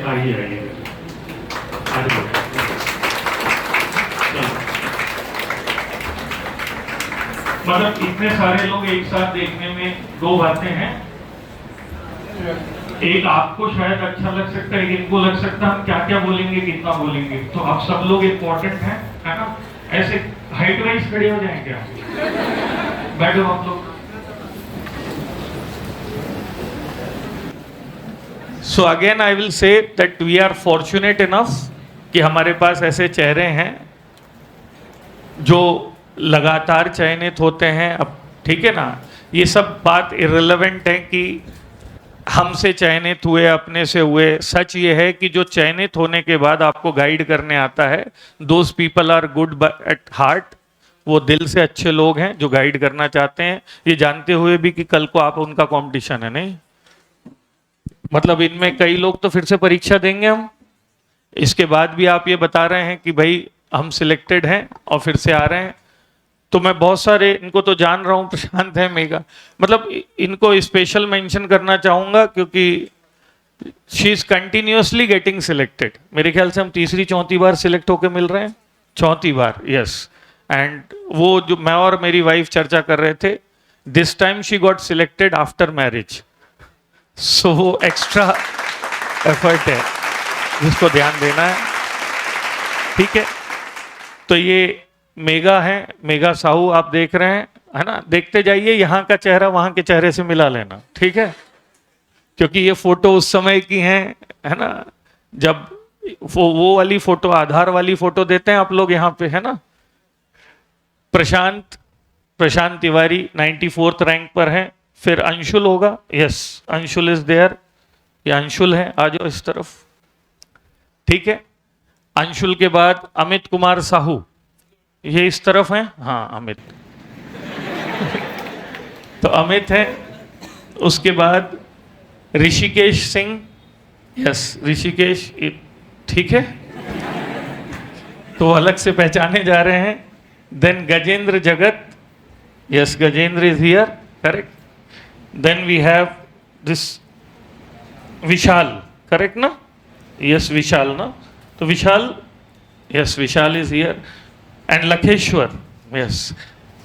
आइए आइए चलो। मतलब इतने सारे लोग एक साथ देखने में दो बातें हैं, एक आपको शायद अच्छा लग सकता है, एक इनको लग सकता है हम क्या क्या बोलेंगे कितना बोलेंगे, तो आप सब लोग इम्पोर्टेंट हैं, है ना? ऐसे हाइट वाइज खड़े हो जाएं क्या? बैठो आप लोग। So again I will say that we are fortunate enough कि हमारे पास ऐसे चेहरे हैं जो लगातार चयनित होते हैं। अब ठीक है ना, ये सब बात इर्रेलेवेंट है कि हमसे चयनित हुए अपने से हुए। सच ये है कि जो चयनित होने के बाद आपको गाइड करने आता है, those people are good at heart, वो दिल से अच्छे लोग हैं जो गाइड करना चाहते हैं, ये जानते हुए भी कि कल को आप उनका कंपटीशन है। नहीं मतलब इनमें कई लोग तो फिर से परीक्षा देंगे हम, इसके बाद भी आप ये बता रहे हैं कि भाई हम सिलेक्टेड हैं और फिर से आ रहे हैं। तो मैं बहुत सारे इनको तो जान रहा हूँ, प्रशांत है, मेगा, मतलब इनको स्पेशल मेंशन करना चाहूँगा क्योंकि she is continuously getting selected. मेरे ख्याल से हम तीसरी चौथी बार सिलेक्ट होके मिल रहे हैं, चौथी बार, यस। एंड वो जो मैं और मेरी वाइफ चर्चा कर रहे थे, this time she got selected after marriage, so वो एक्स्ट्रा एफर्ट है जिसको ध्यान देना है, ठीक है। तो ये मेगा है, मेगा साहू आप देख रहे हैं, है ना? देखते जाइए, यहाँ का चेहरा वहाँ के चेहरे से मिला लेना, ठीक है, क्योंकि ये फोटो उस समय की हैं, है ना, जब वो वाली फोटो, आधार वाली फोटो देते हैं आप लोग यहाँ पे, है ना। प्रशांत तिवारी 94th रैंक पर है। फिर अंशुल होगा, यस, अंशुल इज देयर, ये अंशुल है, आ जाओ इस तरफ, ठीक है। अंशुल के बाद अमित कुमार साहू, ये इस तरफ है, हाँ अमित तो अमित है। उसके बाद ऋषिकेश सिंह, यस ऋषिकेश, ठीक है, तो अलग से पहचाने जा रहे हैं। Then Gajendra Jagat, yes Gajendra is here, correct. Then we have this Vishal, correct ना, यस विशाल ना, तो Vishal, yes Vishal is here. And Lakheshwar, yes,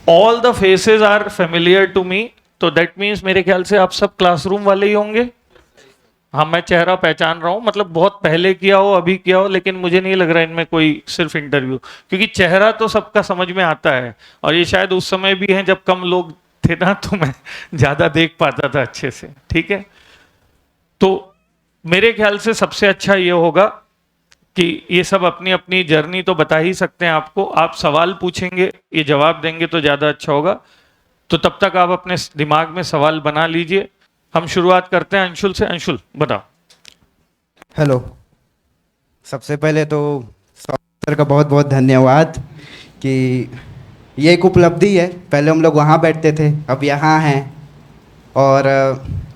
all the faces are familiar to me, तो that means मेरे ख्याल से आप सब क्लासरूम वाले ही होंगे। हाँ मैं चेहरा पहचान रहा हूँ, मतलब बहुत पहले किया हो अभी किया हो, लेकिन मुझे नहीं लग रहा इनमें कोई सिर्फ इंटरव्यू, क्योंकि चेहरा तो सबका समझ में आता है, और ये शायद उस समय भी है जब कम लोग थे ना, तो मैं ज़्यादा देख पाता था अच्छे से, ठीक है। तो मेरे ख्याल से सबसे अच्छा ये होगा कि ये सब अपनी अपनी जर्नी तो बता ही सकते हैं आपको, आप सवाल पूछेंगे, ये जवाब देंगे तो ज़्यादा अच्छा होगा। तो तब तक आप अपने दिमाग में सवाल बना लीजिए। हम शुरुआत करते हैं अंशुल से। अंशुल बताओ। हेलो, सबसे पहले तो सर का बहुत बहुत धन्यवाद कि ये एक उपलब्धि है। पहले हम लोग वहाँ बैठते थे, अब यहाँ हैं। और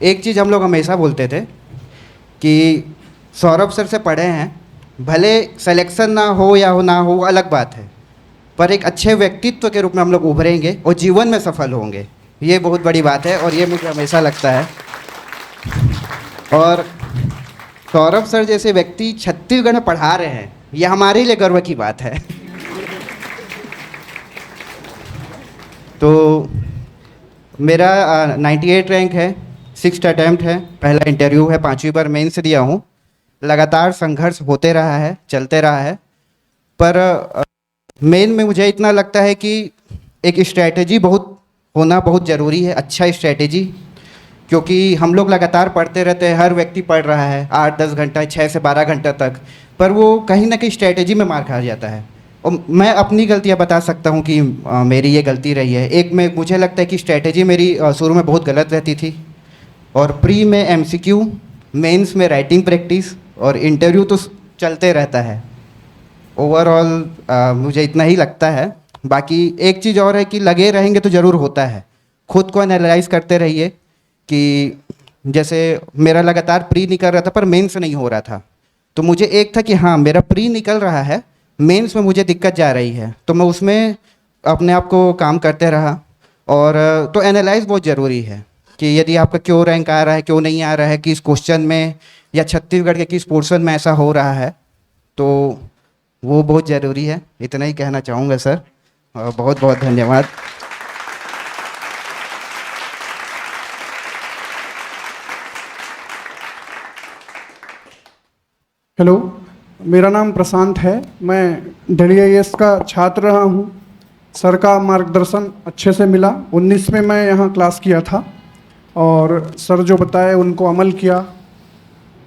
एक चीज़ हम लोग हमेशा बोलते थे कि सौरभ सर से पढ़े हैं, भले सिलेक्शन ना हो या हो ना हो वो अलग बात है, पर एक अच्छे व्यक्तित्व के रूप में हम लोग उभरेंगे और जीवन में सफल होंगे, ये बहुत बड़ी बात है और ये मुझे हमेशा लगता है। और सौरभ सर जैसे व्यक्ति छत्तीसगढ़ में पढ़ा रहे हैं, ये हमारे लिए गर्व की बात है। तो मेरा 98 रैंक है, 6th अटैम्प्ट है, पहला इंटरव्यू है, 5वीं बार मेंस दिया हूँ। लगातार संघर्ष होते रहा है, चलते रहा है, पर मेन में मुझे इतना लगता है कि एक स्ट्रैटेजी होना बहुत ज़रूरी है, अच्छा स्ट्रैटेजी, क्योंकि हम लोग लगातार पढ़ते रहते हैं, हर व्यक्ति पढ़ रहा है 8-10 घंटा, 6 से 12 घंटा तक, पर वो कहीं ना कहीं स्ट्रैटेजी में मार खा जाता है। और मैं अपनी गलतियाँ बता सकता हूँ कि मेरी ये गलती रही है। एक में मुझे लगता है कि स्ट्रैटेजी मेरी शुरू में बहुत गलत रहती थी, और प्री में MCQ, मेंस में राइटिंग प्रैक्टिस, और इंटरव्यू तो चलते रहता है। ओवरऑल मुझे इतना ही लगता है। बाकी एक चीज़ और है कि लगे रहेंगे तो ज़रूर होता है। खुद को एनालाइज करते रहिए कि जैसे मेरा लगातार प्री निकल रहा था पर मेंस नहीं हो रहा था, तो मुझे एक था कि हाँ मेरा प्री निकल रहा है, मेंस में मुझे दिक्कत जा रही है, तो मैं उसमें अपने आप को काम करते रहा। और तो एनालाइज बहुत ज़रूरी है कि यदि आपका क्यों रैंक आ रहा है, क्यों नहीं आ रहा है, कि इस क्वेश्चन में या छत्तीसगढ़ के किस पोर्शन में ऐसा हो रहा है, तो वो बहुत ज़रूरी है। इतना ही कहना चाहूँगा सर, और बहुत बहुत धन्यवाद। हेलो, मेरा नाम प्रशांत है। मैं दिल्ली आईएएस का छात्र रहा हूँ। सर का मार्गदर्शन अच्छे से मिला। 19 में मैं यहाँ क्लास किया था और सर जो बताए उनको अमल किया।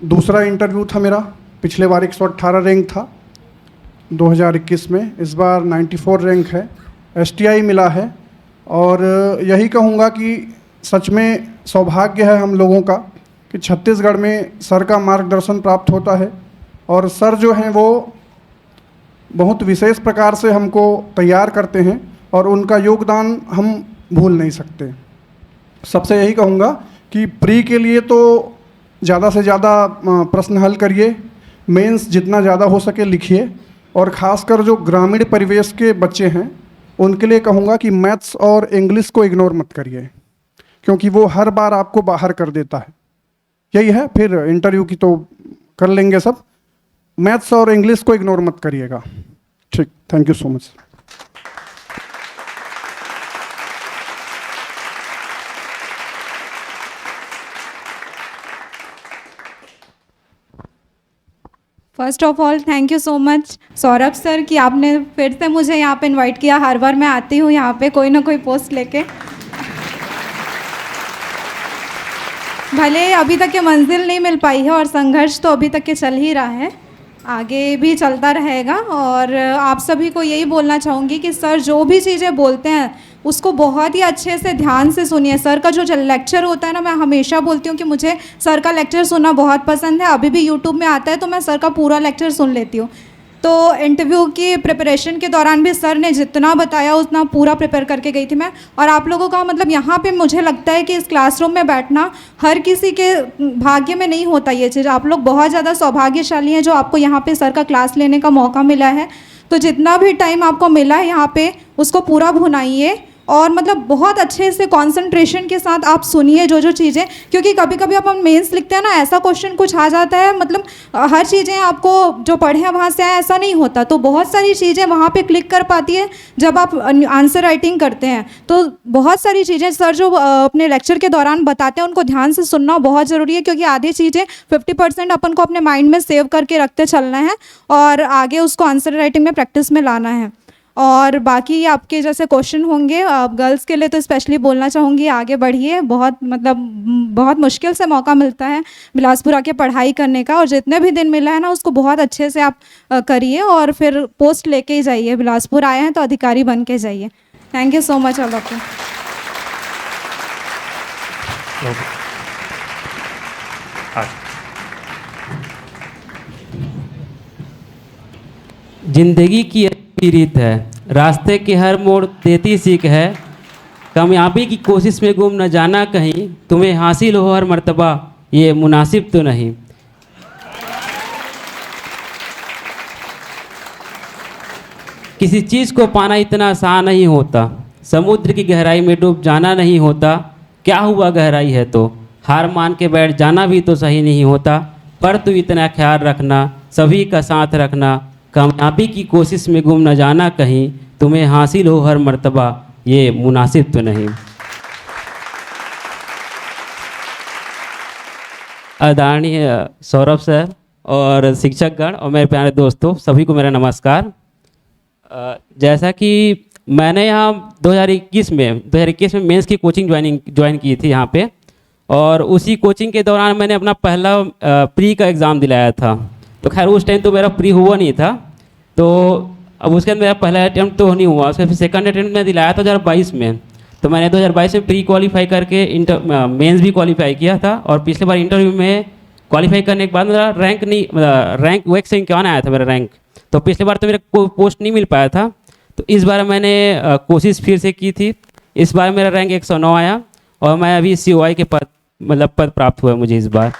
दूसरा इंटरव्यू था मेरा, पिछले बार 118 रैंक था 2021 में, इस बार 94 रैंक है, एसटीआई मिला है। और यही कहूँगा कि सच में सौभाग्य है हम लोगों का कि छत्तीसगढ़ में सर का मार्गदर्शन प्राप्त होता है। और सर जो हैं वो बहुत विशेष प्रकार से हमको तैयार करते हैं और उनका योगदान हम भूल नहीं सकते। सबसे यही कहूँगा कि प्री के लिए तो ज़्यादा से ज़्यादा प्रश्न हल करिए, मेंस जितना ज़्यादा हो सके लिखिए, और ख़ासकर जो ग्रामीण परिवेश के बच्चे हैं उनके लिए कहूँगा कि मैथ्स और इंग्लिश को इग्नोर मत करिए, क्योंकि वो हर बार आपको बाहर कर देता है। यही है, फिर इंटरव्यू की तो कर लेंगे सब। मैथ्स और इंग्लिश को इग्नोर मत करिएगा। ठीक, thank you so much. First of all thank you so much Saurabh sir कि आपने फिर से मुझे यहाँ पे इनवाइट किया। हर बार मैं आती हूँ यहाँ पे कोई ना कोई पोस्ट लेके। भले अभी तक ये मंजिल नहीं मिल पाई है और संघर्ष तो अभी तक के चल ही रहा है, आगे भी चलता रहेगा। और आप सभी को यही बोलना चाहूँगी कि सर जो भी चीज़ें बोलते हैं उसको बहुत ही अच्छे से ध्यान से सुनिए। सर का जो लेक्चर होता है ना, मैं हमेशा बोलती हूँ कि मुझे सर का लेक्चर सुनना बहुत पसंद है। अभी भी यूट्यूब में आता है तो मैं सर का पूरा लेक्चर सुन लेती हूँ। तो इंटरव्यू की प्रिपरेशन के दौरान भी सर ने जितना बताया उतना पूरा प्रिपेयर करके गई थी मैं। और आप लोगों का मतलब यहाँ पे मुझे लगता है कि इस क्लासरूम में बैठना हर किसी के भाग्य में नहीं होता ये चीज़। आप लोग बहुत ज़्यादा सौभाग्यशाली हैं जो आपको यहाँ पे सर का क्लास लेने का मौका मिला है। तो जितना भी टाइम आपको मिला है यहाँ पे उसको पूरा भुनाइए और मतलब बहुत अच्छे से कंसंट्रेशन के साथ आप सुनिए जो चीज़ें, क्योंकि कभी कभी अपन मेंस लिखते हैं ना, ऐसा क्वेश्चन कुछ आ जाता है, मतलब हर चीज़ें आपको जो पढ़े हैं वहाँ से आए ऐसा नहीं होता। तो बहुत सारी चीज़ें वहाँ पे क्लिक कर पाती है जब आप आंसर राइटिंग करते हैं। तो बहुत सारी चीज़ें सर जो अपने लेक्चर के दौरान बताते हैं उनको ध्यान से सुनना बहुत ज़रूरी है, क्योंकि आधी चीज़ें 50% अपन को अपने माइंड में सेव करके रखते चलना है और आगे उसको आंसर राइटिंग में प्रैक्टिस में लाना है। और बाकी आपके जैसे क्वेश्चन होंगे गर्ल्स के लिए तो स्पेशली बोलना चाहूँगी, आगे बढ़िए। बहुत मतलब बहुत मुश्किल से मौका मिलता है बिलासपुर आके पढ़ाई करने का, और जितने भी दिन मिला है ना उसको बहुत अच्छे से आप करिए और फिर पोस्ट लेके ही जाइए। बिलासपुर आए हैं तो अधिकारी बन के जाइए। Thank you so much all of you. जिंदगी की अच्छी रीत है, रास्ते के हर मोड़ देती सीख है, कामयाबी की कोशिश में गुम न जाना कहीं, तुम्हें हासिल हो हर मर्तबा ये मुनासिब तो नहीं। किसी चीज़ को पाना इतना आसान नहीं होता, समुद्र की गहराई में डूब जाना नहीं होता, क्या हुआ गहराई है तो हार मान के बैठ जाना भी तो सही नहीं होता। पर तू इतना ख्याल रखना, सभी का साथ रखना, कामयाबी की कोशिश में गुम न जाना कहीं, तुम्हें हासिल हो हर मर्तबा ये मुनासिब तो नहीं। आदरणीय सौरभ सर और शिक्षकगण और मेरे प्यारे दोस्तों, सभी को मेरा नमस्कार। जैसा कि मैंने यहाँ 2021 में मेंस की कोचिंग ज्वाइन की थी यहाँ पे, और उसी कोचिंग के दौरान मैंने अपना पहला प्री का एग्ज़ाम दिलाया था। तो खैर उस टाइम तो मेरा प्री हुआ नहीं था, तो अब उसके अंदर मेरा पहला अटैम्प्ट तो नहीं हुआ, उसके फिर सेकंड अटैम्प्ट में दिलाया था 2022 में। तो मैंने 2022 में प्री क्वालिफाई करके मेंस भी क्वालिफाई किया था, और पिछले बार इंटरव्यू में क्वालिफाई करने के बाद मेरा रैंक नहीं, रैंक 151 आया था मेरा रैंक। तो पिछले बार तो मेरा कोई पोस्ट नहीं मिल पाया था, तो इस बार मैंने कोशिश फिर से की थी। इस बार मेरा रैंक 109 आया और मैं अभी COI के पद प्राप्त हुआ मुझे इस बार।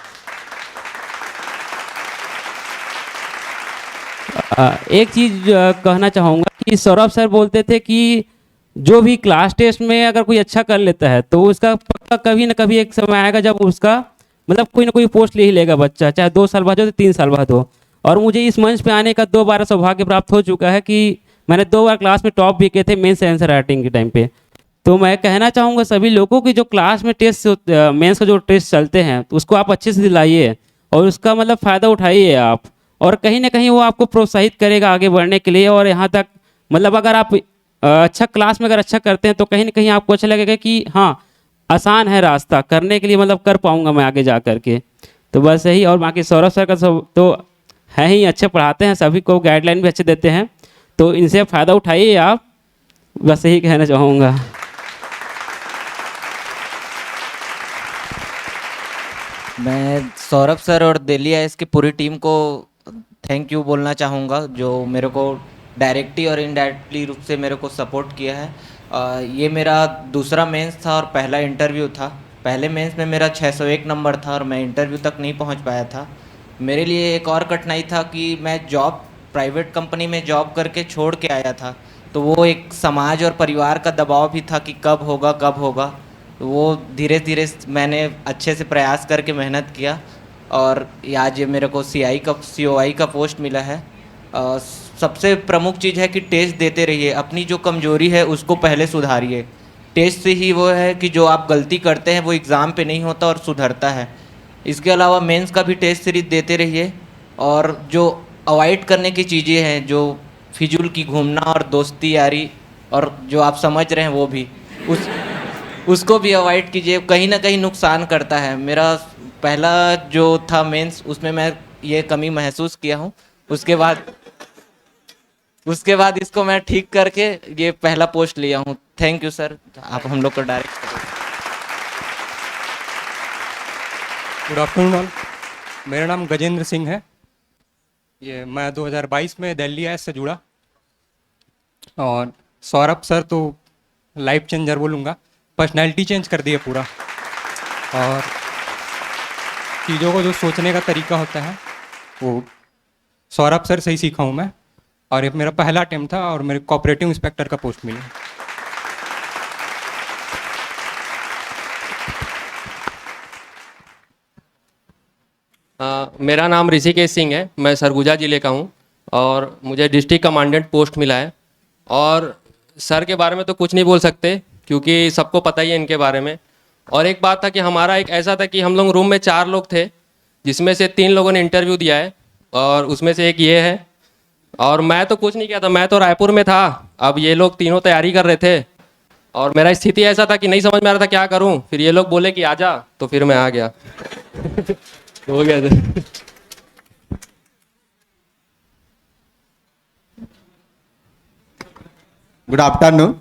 एक चीज़ कहना चाहूँगा कि सौरभ सर बोलते थे कि जो भी क्लास टेस्ट में अगर कोई अच्छा कर लेता है तो उसका पक्का कभी ना कभी एक समय आएगा जब उसका मतलब कोई ना कोई पोस्ट ले ही लेगा बच्चा, चाहे 2 साल बाद हो तो 3 साल बाद हो। और मुझे इस मंच पे आने का 2 बार सौभाग्य प्राप्त हो चुका है कि मैंने 2 बार क्लास में टॉप भी किए थे मेंस आंसर राइटिंग के टाइम पे। तो मैं कहना चाहूँगा सभी लोगों की जो क्लास में टेस्ट मेंस का जो टेस्ट चलते हैं तो उसको आप अच्छे से दिलाइए और उसका मतलब फ़ायदा उठाइए आप, और कहीं ना कहीं वो आपको प्रोत्साहित करेगा आगे बढ़ने के लिए। और यहाँ तक मतलब अगर आप अच्छा क्लास में अगर अच्छा करते हैं तो कहीं ना कहीं आपको अच्छा लगेगा कि हाँ आसान है रास्ता करने के लिए, मतलब कर पाऊँगा मैं आगे जा कर के। तो बस यही। और बाकी सौरभ सर का सब तो है ही, अच्छे पढ़ाते हैं, सभी को गाइडलाइन भी अच्छे देते हैं, तो इनसे फ़ायदा उठाइए आप, बस यही कहना चाहूँगा। मैं सौरभ सर और दिल्ली आईएएस की पूरी टीम को थैंक यू बोलना चाहूँगा, जो मेरे को डायरेक्टली और इनडायरेक्टली रूप से मेरे को सपोर्ट किया है। ये मेरा दूसरा मेंस था और पहला इंटरव्यू था। पहले मेंस में मेरा 601 नंबर था और मैं इंटरव्यू तक नहीं पहुंच पाया था। मेरे लिए एक और कठिनाई था कि मैं जॉब प्राइवेट कंपनी में जॉब करके छोड़ के आया था, तो वो एक समाज और परिवार का दबाव भी था कि कब होगा कब होगा। तो वो धीरे धीरे मैंने अच्छे से प्रयास करके मेहनत किया और आज ये मेरे को COI का पोस्ट मिला है। सबसे प्रमुख चीज़ है कि टेस्ट देते रहिए, अपनी जो कमजोरी है उसको पहले सुधारिए। टेस्ट से ही वो है कि जो आप गलती करते हैं वो एग्ज़ाम पे नहीं होता और सुधरता है। इसके अलावा मेंस का भी टेस्ट सीरीज देते रहिए और जो अवॉइड करने की चीज़ें हैं, जो फिजूल की घूमना और दोस्ती यारी और जो आप समझ रहे हैं वो भी उसको भी अवॉइड कीजिए, कहीं ना कहीं नुकसान करता है। मेरा पहला जो था मेंस उसमें मैं ये कमी महसूस किया हूँ, उसके बाद इसको मैं ठीक करके ये पहला पोस्ट लिया हूँ। थैंक यू सर, आप हम लोग को डायरेक्ट। Good afternoon all. मेरा नाम गजेंद्र सिंह है। ये मैं 2022 में दिल्ली आईएएस से जुड़ा और सौरभ सर तो लाइफ चेंजर बोलूँगा, पर्सनैलिटी चेंज कर दिया पूरा। और चीज़ों को जो सोचने का तरीका होता है वो सौरभ सर से ही सीखा हूँ मैं। और ये मेरा पहला अटेम्प्ट था और मेरे कोऑपरेटिव इंस्पेक्टर का पोस्ट मिला। मेरा नाम ऋषिकेश सिंह है, मैं सरगुजा ज़िले का हूँ और मुझे डिस्ट्रिक्ट कमांडेंट पोस्ट मिला है। और सर के बारे में तो कुछ नहीं बोल सकते क्योंकि सबको पता ही है इनके बारे में। और एक बात था कि हमारा एक ऐसा था कि हम लोग रूम में 4 लोग थे, जिसमें से 3 लोगों ने इंटरव्यू दिया है और उसमें से एक ये है। और मैं तो कुछ नहीं किया था, मैं तो रायपुर में था। अब ये लोग तीनों तैयारी कर रहे थे और मेरा स्थिति ऐसा था कि नहीं समझ में आ रहा था क्या करूं। फिर ये लोग बोले कि आजा, तो फिर मैं आ गया। हो गया था। Good afternoon.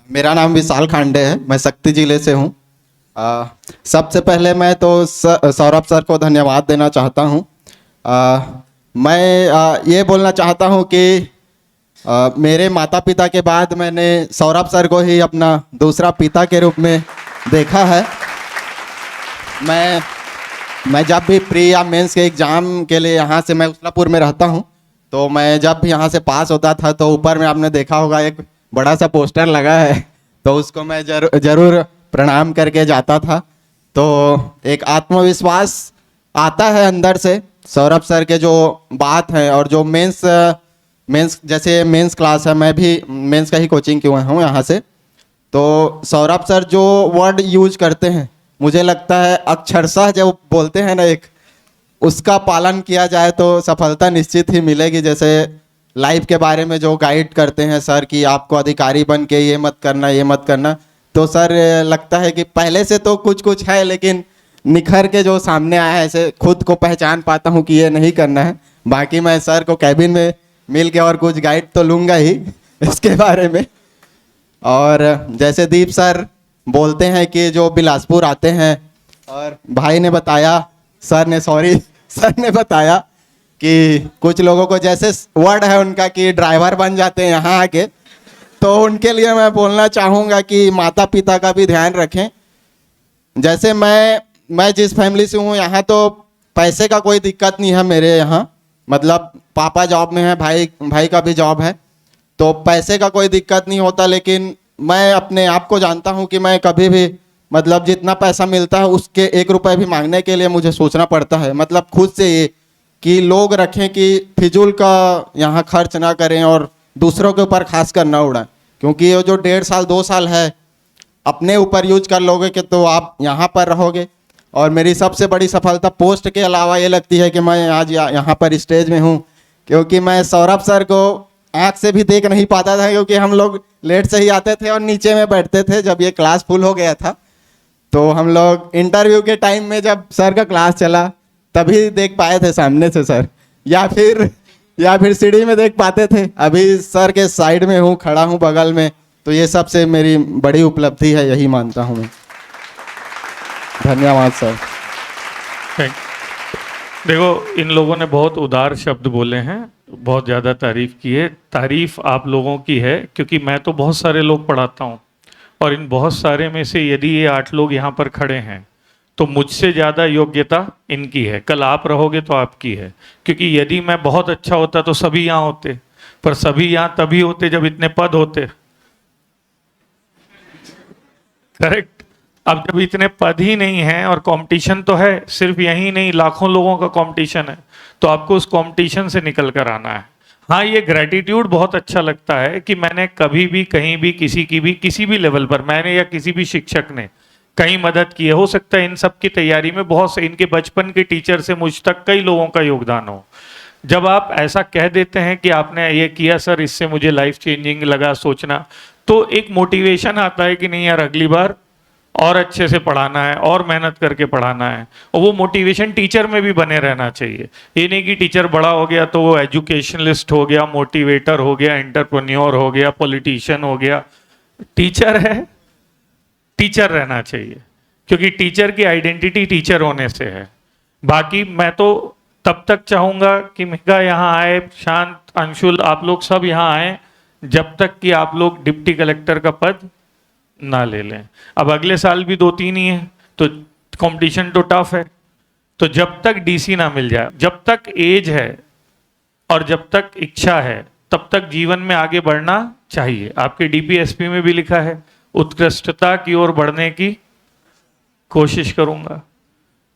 मेरा नाम विशाल खांडे है, मैं शक्ति जिले से हूँ। सबसे पहले मैं तो सौरभ सर को धन्यवाद देना चाहता हूँ। मैं ये बोलना चाहता हूँ कि मेरे माता पिता के बाद मैंने सौरभ सर को ही अपना दूसरा पिता के रूप में देखा है। मैं जब भी प्री या मेंस के एग्ज़ाम के लिए यहाँ से, मैं उसलापुर में रहता हूँ, तो मैं जब भी यहाँ से पास होता था तो ऊपर में आपने देखा होगा एक बड़ा सा पोस्टर लगा है, तो उसको मैं जरूर प्रणाम करके जाता था। तो एक आत्मविश्वास आता है अंदर से सौरभ सर के जो बात है। और जो मेंस जैसे मेंस क्लास है, मैं भी मेंस का ही कोचिंग किया हूँ यहाँ से, तो सौरभ सर जो वर्ड यूज करते हैं मुझे लगता है अक्षरशः जो बोलते हैं ना, एक उसका पालन किया जाए तो सफलता निश्चित ही मिलेगी। जैसे लाइफ के बारे में जो गाइड करते हैं सर कि आपको अधिकारी बन के ये मत करना ये मत करना, तो सर लगता है कि पहले से तो कुछ है, लेकिन निखर के जो सामने आया है ऐसे खुद को पहचान पाता हूँ कि ये नहीं करना है। बाकी मैं सर को कैबिन में मिल के और कुछ गाइड तो लूँगा ही इसके बारे में। और जैसे दीप सर बोलते हैं कि जो बिलासपुर आते हैं, और भाई ने बताया, सर ने बताया कि कुछ लोगों को जैसे वर्ड है उनका कि ड्राइवर बन जाते हैं यहाँ आके, तो उनके लिए मैं बोलना चाहूँगा कि माता पिता का भी ध्यान रखें। जैसे मैं जिस फैमिली से हूँ यहाँ तो पैसे का कोई दिक्कत नहीं है मेरे यहाँ, मतलब पापा जॉब में है, भाई का भी जॉब है, तो पैसे का कोई दिक्कत नहीं होता। लेकिन मैं अपने आप को जानता हूँ कि मैं कभी भी मतलब जितना पैसा मिलता है उसके 1 रुपए भी मांगने के लिए मुझे सोचना पड़ता है। मतलब खुद से ये कि लोग रखें कि फिजूल का यहाँ खर्च ना करें और दूसरों के ऊपर खास कर ना उड़ाएं, क्योंकि ये जो 1.5 साल 2 साल है अपने ऊपर यूज कर लोगे कि तो आप यहाँ पर रहोगे। और मेरी सबसे बड़ी सफलता पोस्ट के अलावा ये लगती है कि मैं आज यहाँ पर स्टेज में हूँ, क्योंकि मैं सौरभ सर को आँख से भी देख नहीं पाता था, क्योंकि हम लोग लेट से ही आते थे और नीचे में बैठते थे। जब ये क्लास फुल हो गया था तो हम लोग इंटरव्यू के टाइम में जब सर का क्लास चला तभी देख पाए थे सामने से सर, या फिर सीढ़ी में देख पाते थे। अभी सर के साइड में हूँ, खड़ा हूँ बगल में, तो ये सबसे मेरी बड़ी उपलब्धि है, यही मानता हूँ मैं। धन्यवाद सर। थैंक। देखो, इन लोगों ने बहुत उदार शब्द बोले हैं, बहुत ज़्यादा तारीफ की है। तारीफ आप लोगों की है, क्योंकि मैं तो बहुत सारे लोग पढ़ाता हूँ और इन बहुत सारे में से यदि ये 8 लोग यहाँ पर खड़े हैं तो मुझसे ज़्यादा योग्यता इनकी है। कल आप रहोगे तो आपकी है, क्योंकि यदि मैं बहुत अच्छा होता तो सभी यहाँ होते, पर सभी यहाँ तभी होते जब इतने पद होते। करेक्ट। अब जब इतने पद ही नहीं हैं और कंपटीशन तो है, सिर्फ यही नहीं लाखों लोगों का कंपटीशन है, तो आपको उस कंपटीशन से निकल कर आना है। हाँ, ये ग्रेटिट्यूड बहुत अच्छा लगता है कि मैंने कभी भी कहीं भी किसी भी लेवल पर मैंने या किसी भी शिक्षक ने कहीं मदद की है। हो सकता है इन सब की तैयारी में बहुत से इनके बचपन के टीचर से मुझ तक कई लोगों का योगदान हो। जब आप ऐसा कह देते हैं कि आपने ये किया सर, इससे मुझे लाइफ चेंजिंग लगा सोचना, तो एक मोटिवेशन आता है कि नहीं यार, अगली बार और अच्छे से पढ़ाना है और मेहनत करके पढ़ाना है। और वो मोटिवेशन टीचर में भी बने रहना चाहिए। ये नहीं कि टीचर बड़ा हो गया तो वो एजुकेशनलिस्ट हो गया, मोटिवेटर हो गया, एंटरप्रेन्योर हो गया, पॉलिटिशियन हो गया। टीचर है, टीचर रहना चाहिए, क्योंकि टीचर की आइडेंटिटी टीचर होने से है। बाकी मैं तो तब तक चाहूँगा कि मिका यहाँ आए, शांत, अंशुल, आप लोग सब यहाँ आए, जब तक कि आप लोग डिप्टी कलेक्टर का पद ना ले लें। अब अगले साल भी 2-3 ही है, तो कंपटीशन तो टफ है। तो जब तक डीसी ना मिल जाए, जब तक एज है और जब तक इच्छा है, तब तक जीवन में आगे बढ़ना चाहिए। आपके डीपीएसपी में भी लिखा है, उत्कृष्टता की ओर बढ़ने की कोशिश करूंगा।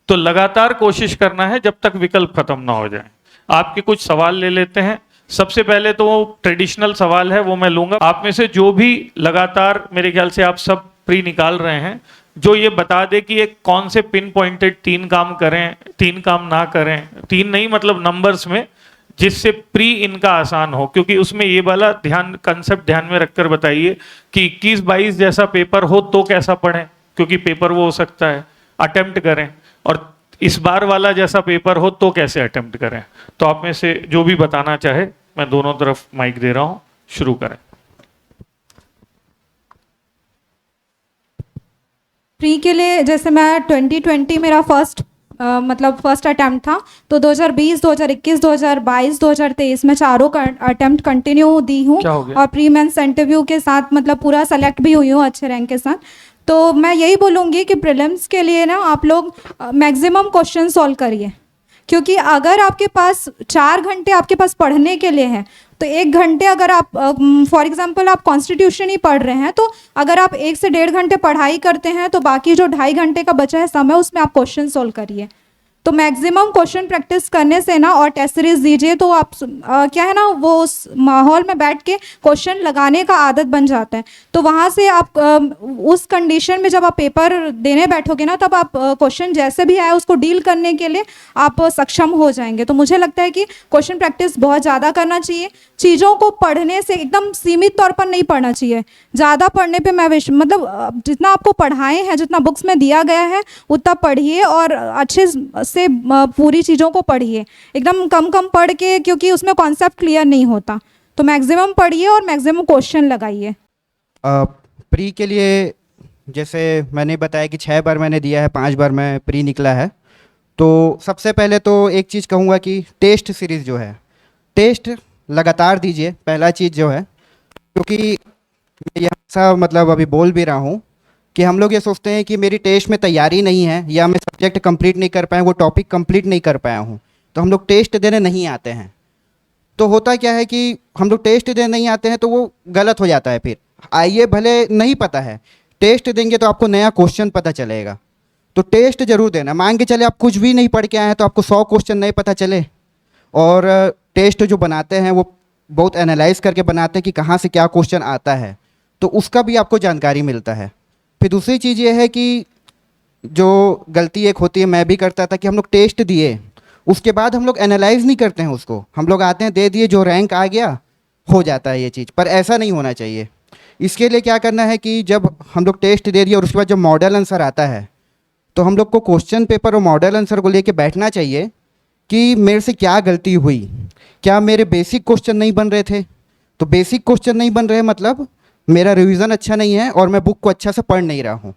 तो लगातार कोशिश करना है जब तक विकल्प खत्म ना हो जाए। आपके कुछ सवाल ले लेते हैं। सबसे पहले तो वो ट्रेडिशनल सवाल है, वो मैं लूंगा। आप में से जो भी लगातार, मेरे ख्याल से आप सब प्री निकाल रहे हैं, जो ये बता दे कि ये कौन से पिन पॉइंटेड 3 काम करें, 3 काम ना करें। 3 नहीं, मतलब नंबर्स में, जिससे प्री इनका आसान हो। क्योंकि उसमें ये वाला कंसेप्ट ध्यान में रखकर बताइए कि 21-22 जैसा पेपर हो तो कैसा पढ़ें, क्योंकि पेपर वो हो सकता है, अटेम्प्ट करें। और इस बार वाला जैसा पेपर हो तो कैसे अटेम्प्ट करें। तो आप में से जो भी बताना चाहे, मैं दोनों तरफ माइक दे रहा हूं, शुरू करें। प्री के लिए जैसे मैं 2020 मेरा फर्स्ट अटेम्प्ट था, तो 2020, 2021, 2022, 2023 में चारों का अटेम्प्ट कंटिन्यू दी हूँ और प्री मेंस इंटरव्यू के साथ मतलब पूरा सेलेक्ट भी हुई हूँ अच्छे रैंक के साथ। तो मैं यही बोलूँगी कि प्रीलिम्स के लिए ना आप लोग मैक्सिमम क्वेश्चन सॉल्व करिए, क्योंकि अगर आपके पास 4 घंटे आपके पास पढ़ने के लिए हैं, तो 1 घंटे अगर आप फॉर एग्जांपल आप कॉन्स्टिट्यूशन ही पढ़ रहे हैं, तो अगर आप 1 से 1.5 घंटे पढ़ाई करते हैं तो बाकी जो 2.5 घंटे का बचा है समय, उसमें आप क्वेश्चन सॉल्व करिए। तो मैक्सिमम क्वेश्चन प्रैक्टिस करने से ना, और टेस्ट सीरीज दीजिए, तो आप क्या है ना, वो उस माहौल में बैठ के क्वेश्चन लगाने का आदत बन जाता है। तो वहाँ से आप उस कंडीशन में जब आप पेपर देने बैठोगे ना, तब आप क्वेश्चन जैसे भी आए उसको डील करने के लिए आप सक्षम हो जाएंगे। तो मुझे लगता है कि क्वेश्चन प्रैक्टिस बहुत ज़्यादा करना चाहिए। चीज़ों को पढ़ने से एकदम सीमित तौर पर नहीं पढ़ना चाहिए। ज़्यादा पढ़ने पे मैं मतलब जितना आपको पढ़ाए हैं, जितना बुक्स में दिया गया है उतना पढ़िए और अच्छे से पूरी चीज़ों को पढ़िए। एकदम कम पढ़ के, क्योंकि उसमें कॉन्सेप्ट क्लियर नहीं होता। तो मैक्सिमम पढ़िए और मैक्सिमम क्वेश्चन लगाइए। प्री के लिए जैसे मैंने बताया कि 6 बार मैंने दिया है, 5 बार मैं प्री निकला है। तो सबसे पहले तो एक चीज़ कहूँगा कि टेस्ट सीरीज़ जो है, टेस्ट लगातार दीजिए, पहला चीज़ जो है। क्योंकि मैं ऐसा मतलब अभी बोल भी रहा हूँ कि हम लोग ये सोचते हैं कि मेरी टेस्ट में तैयारी नहीं है, या मैं सब्जेक्ट कंप्लीट नहीं कर पाया, वो टॉपिक कंप्लीट नहीं कर पाया हूँ, तो हम लोग टेस्ट देने नहीं आते हैं। तो होता क्या है कि हम लोग टेस्ट देने नहीं आते हैं तो वो गलत हो जाता है। फिर आइए, भले नहीं पता है, टेस्ट देंगे तो आपको नया क्वेश्चन पता चलेगा। तो टेस्ट जरूर देना। मान के चले आप कुछ भी नहीं पढ़ के आए हैं तो आपको 100 क्वेश्चन नहीं पता चले, और टेस्ट जो बनाते हैं वो बहुत एनालाइज करके बनाते हैं कि कहाँ से क्या क्वेश्चन आता है, तो उसका भी आपको जानकारी मिलता है। फिर दूसरी चीज़ ये है कि जो गलती एक होती है, मैं भी करता था, कि हम लोग टेस्ट दिए उसके बाद हम लोग एनालाइज नहीं करते हैं उसको, हम लोग आते हैं दे दिए, जो रैंक आ गया हो जाता है ये चीज़, पर ऐसा नहीं होना चाहिए। इसके लिए क्या करना है कि जब हम लोग टेस्ट दे दिए और उसके बाद जब मॉडल आंसर आता है तो हम लोग को क्वेश्चन पेपर और मॉडल आंसर को लेके बैठना चाहिए कि मेरे से क्या गलती हुई, क्या मेरे बेसिक क्वेश्चन नहीं बन रहे थे। तो बेसिक क्वेश्चन नहीं बन रहे मतलब मेरा रिवीजन अच्छा नहीं है और मैं बुक को अच्छा से पढ़ नहीं रहा हूँ।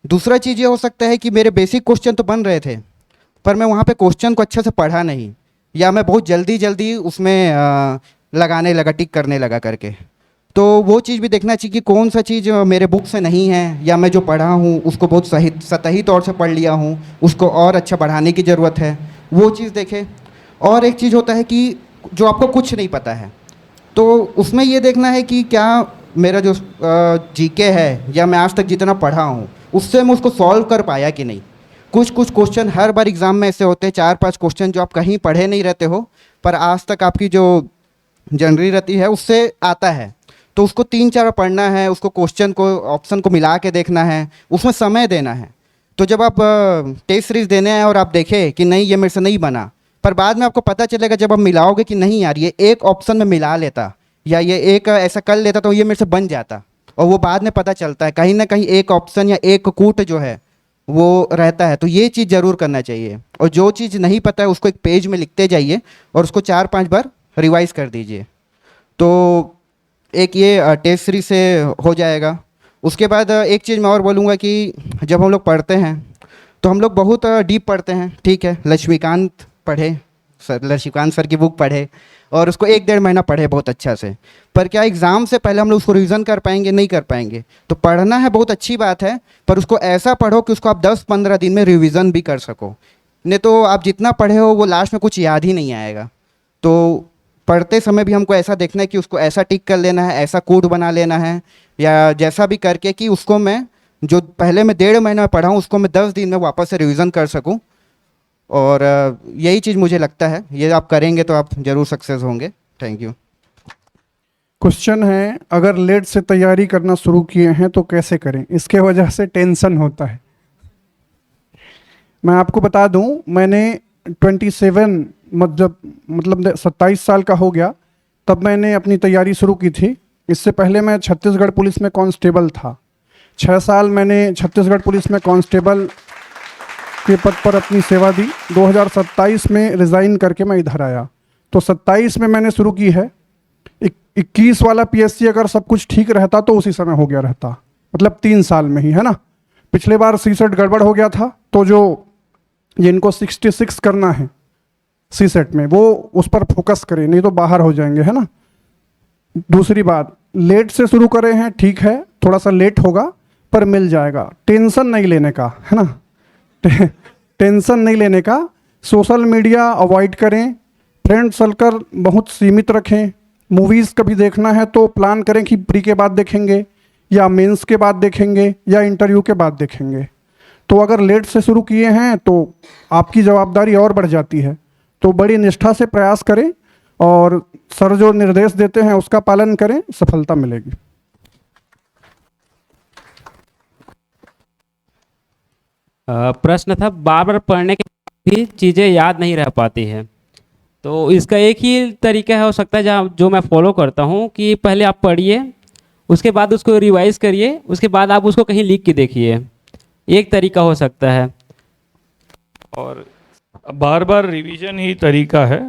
दूसरा चीज़ ये हो सकता है कि मेरे बेसिक क्वेश्चन तो बन रहे थे पर मैं वहाँ पे क्वेश्चन को अच्छे से पढ़ा नहीं, या मैं बहुत जल्दी जल्दी उसमें लगाने लगा, टिक करने लगा करके। तो वो चीज़ भी देखना चाहिए कि कौन सा चीज़ मेरे बुक से नहीं है, या मैं जो पढ़ा हूँ उसको बहुत सही सतही तौर से पढ़ लिया हूँ, उसको और अच्छा बढ़ाने की ज़रूरत है, वो चीज़ देखें। और एक चीज़ होता है कि जो आपको कुछ नहीं पता है तो उसमें ये देखना है कि क्या मेरा जो जीके है या मैं आज तक जितना पढ़ा हूँ उससे मैं उसको सॉल्व कर पाया कि नहीं। कुछ क्वेश्चन हर बार एग्ज़ाम में ऐसे होते हैं, 4-5 क्वेश्चन जो आप कहीं पढ़े नहीं रहते हो पर आज तक आपकी जो जनरली रहती है उससे आता है, तो उसको 3-4 पढ़ना है, उसको क्वेश्चन को ऑप्शन को मिला के देखना है, उसमें समय देना है। तो जब आप टेस्ट सीरीज देने आए और आप देखें कि नहीं ये मेरे से नहीं बना, पर बाद में आपको पता चलेगा जब आप मिलाओगे कि नहीं यार ये एक ऑप्शन में मिला लेता या ये एक ऐसा कर लेता तो ये मेरे से बन जाता, और वो बाद में पता चलता है कहीं ना कहीं एक ऑप्शन या एक कूट जो है वो रहता है। तो ये चीज़ ज़रूर करना चाहिए, और जो चीज़ नहीं पता है उसको एक पेज में लिखते जाइए और उसको 4-5 बार रिवाइज कर दीजिए। तो एक ये टेस्ट सीरीज से हो जाएगा। उसके बाद एक चीज़ मैं और बोलूँगा कि जब हम लोग पढ़ते हैं तो हम लोग बहुत डीप पढ़ते हैं, ठीक है, लक्ष्मीकांत पढ़े, लक्ष्मीकांत सर की बुक पढ़े और उसको 1-1.5 महीना पढ़े बहुत अच्छा से, पर क्या एग्ज़ाम से पहले हम लोग उसको रिवीजन कर पाएंगे? नहीं कर पाएंगे। तो पढ़ना है बहुत अच्छी बात है, पर उसको ऐसा पढ़ो कि उसको आप 10-15 दिन में रिवीजन भी कर सको, नहीं तो आप जितना पढ़े हो वो लास्ट में कुछ याद ही नहीं आएगा। तो पढ़ते समय भी हमको ऐसा देखना है कि उसको ऐसा टिक कर लेना है, ऐसा कोड बना लेना है, या जैसा भी करके कि उसको मैं जो पहले मैं 1.5 महीना में पढ़ा हूँ उसको मैं 10 दिन में वापस से रिवीजन कर सकूँ। और यही चीज़ मुझे लगता है, ये आप करेंगे तो आप ज़रूर सक्सेस होंगे। Thank you. क्वेश्चन है, अगर लेट से तैयारी करना शुरू किए हैं तो कैसे करें? इसके वजह से टेंशन होता है। मैं आपको बता दूं, मैंने 27 मतलब 27 साल का हो गया तब मैंने अपनी तैयारी शुरू की थी। इससे पहले मैं छत्तीसगढ़ पुलिस में कांस्टेबल था। 6 साल मैंने छत्तीसगढ़ पुलिस में कांस्टेबल के पद पर अपनी सेवा दी। 2027 में रिज़ाइन करके मैं इधर आया, तो 27 में मैंने शुरू की है। 21 वाला पीएससी अगर सब कुछ ठीक रहता तो उसी समय हो गया रहता, मतलब 3 साल में ही, है ना। पिछले बार सीसेट गड़बड़ हो गया था, तो जो जिनको 66 करना है सीसेट में वो उस पर फोकस करें, नहीं तो बाहर हो जाएंगे, है ना। दूसरी बात, लेट से शुरू करे हैं, ठीक है, थोड़ा सा लेट होगा पर मिल जाएगा। टेंशन नहीं लेने का, है ना, टेंशन नहीं लेने का। सोशल मीडिया अवॉइड करें, फ्रेंड सर्कल बहुत सीमित रखें। मूवीज़ कभी देखना है तो प्लान करें कि प्री के बाद देखेंगे या मेंस के बाद देखेंगे या इंटरव्यू के बाद देखेंगे। तो अगर लेट से शुरू किए हैं तो आपकी जवाबदारी और बढ़ जाती है। तो बड़ी निष्ठा से प्रयास करें और सर जो निर्देश देते हैं उसका पालन करें, सफलता मिलेगी। प्रश्न था, बार बार पढ़ने के बाद भी चीज़ें याद नहीं रह पाती हैं, तो इसका एक ही तरीका हो सकता है जहाँ जो मैं फॉलो करता हूँ कि पहले आप पढ़िए, उसके बाद उसको रिवाइज करिए, उसके बाद आप उसको कहीं लिख के देखिए, एक तरीका हो सकता है। और बार बार रिवीजन ही तरीका है।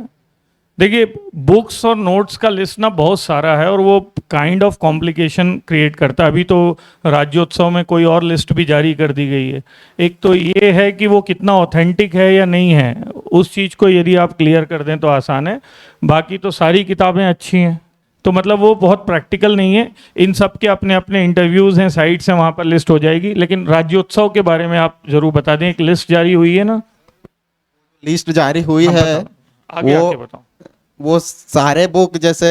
देखिए, बुक्स और नोट्स का लिस्ट ना बहुत सारा है और वो काइंड ऑफ कॉम्प्लिकेशन क्रिएट करता है। अभी तो राज्योत्सव में कोई और लिस्ट भी जारी कर दी गई है। एक तो ये है कि वो कितना ऑथेंटिक है या नहीं है, उस चीज़ को यदि आप क्लियर कर दें तो आसान है। बाकी तो सारी किताबें अच्छी हैं, तो मतलब वो बहुत प्रैक्टिकल नहीं है। इन सब के अपने अपने इंटरव्यूज़ हैं, साइट्स हैं, वहाँ पर लिस्ट हो जाएगी। लेकिन राज्योत्सव के बारे में आप ज़रूर बता दें, एक लिस्ट जारी हुई है ना? लिस्ट जारी हुई हाँ, है। आगे बताओ। वो सारे बुक, जैसे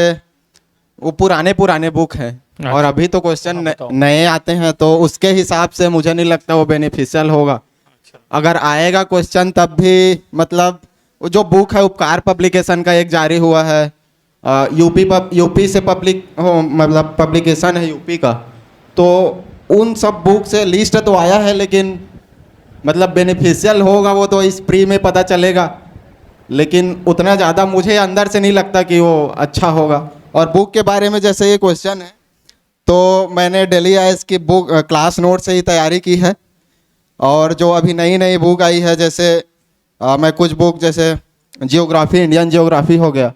वो पुराने बुक हैं, और अभी तो क्वेश्चन नए आते हैं, तो उसके हिसाब से मुझे नहीं लगता वो बेनिफिशियल होगा। अगर आएगा क्वेश्चन तब भी मतलब वो जो बुक है उपकार पब्लिकेशन का एक जारी हुआ है, यूपी से पब्लिक हो मतलब पब्लिकेशन है यूपी का, तो उन सब बुक से लिस्ट तो आया है, लेकिन मतलब बेनिफिशियल होगा वो तो इस प्री में पता चलेगा, लेकिन उतना ज़्यादा मुझे अंदर से नहीं लगता कि वो अच्छा होगा। और बुक के बारे में जैसे ये क्वेश्चन है, तो मैंने दिल्ली आईएएस की बुक क्लास नोट से ही तैयारी की है, और जो अभी नई नई बुक आई है जैसे मैं कुछ बुक जैसे जियोग्राफी, इंडियन जियोग्राफी हो गया,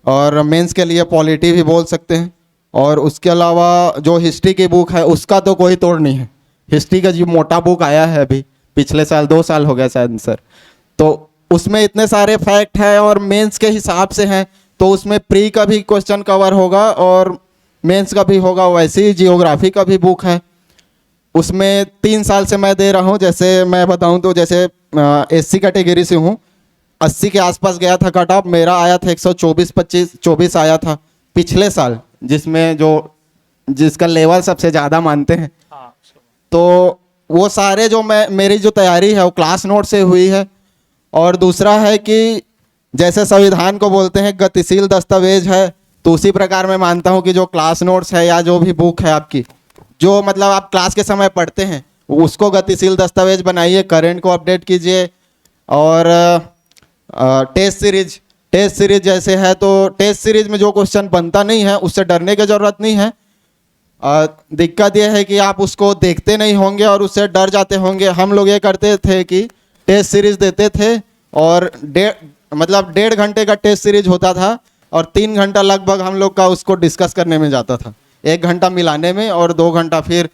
और मेंस के लिए पॉलिटी भी बोल सकते हैं, और उसके अलावा जो हिस्ट्री की बुक है उसका तो कोई तोड़ नहीं है। हिस्ट्री का जो मोटा बुक आया है अभी पिछले साल, 2 साल हो गया शायद सर, तो उसमें इतने सारे फैक्ट हैं और मेंस के हिसाब से हैं, तो उसमें प्री का भी क्वेश्चन कवर होगा और मेंस का भी होगा। वैसे ही जियोग्राफी का भी बुक है, उसमें 3 साल से मैं दे रहा हूँ। जैसे मैं बताऊँ तो जैसे एससी कैटेगरी से हूँ, 80 के आसपास गया था कट ऑफ, मेरा आया था 124 आया था पिछले साल, जिसमें जिसका लेवल सबसे ज़्यादा मानते हैं। तो वो सारे जो मेरी जो तैयारी है वो क्लास नोट से हुई है। और दूसरा है कि जैसे संविधान को बोलते हैं गतिशील दस्तावेज है, तो उसी प्रकार मैं मानता हूँ कि जो क्लास नोट्स है या जो भी बुक है आपकी, जो मतलब आप क्लास के समय पढ़ते हैं, उसको गतिशील दस्तावेज बनाइए, करंट को अपडेट कीजिए। और टेस्ट सीरीज जैसे है, तो टेस्ट सीरीज में जो क्वेश्चन बनता नहीं है उससे डरने की ज़रूरत नहीं है। दिक्कत यह है कि आप उसको देखते नहीं होंगे और उससे डर जाते होंगे। हम लोग ये करते थे कि टेस्ट सीरीज देते थे और 1.5 घंटे का टेस्ट सीरीज होता था और 3 घंटा लगभग हम लोग का उसको डिस्कस करने में जाता था, 1 घंटा मिलाने में और 2 घंटा फिर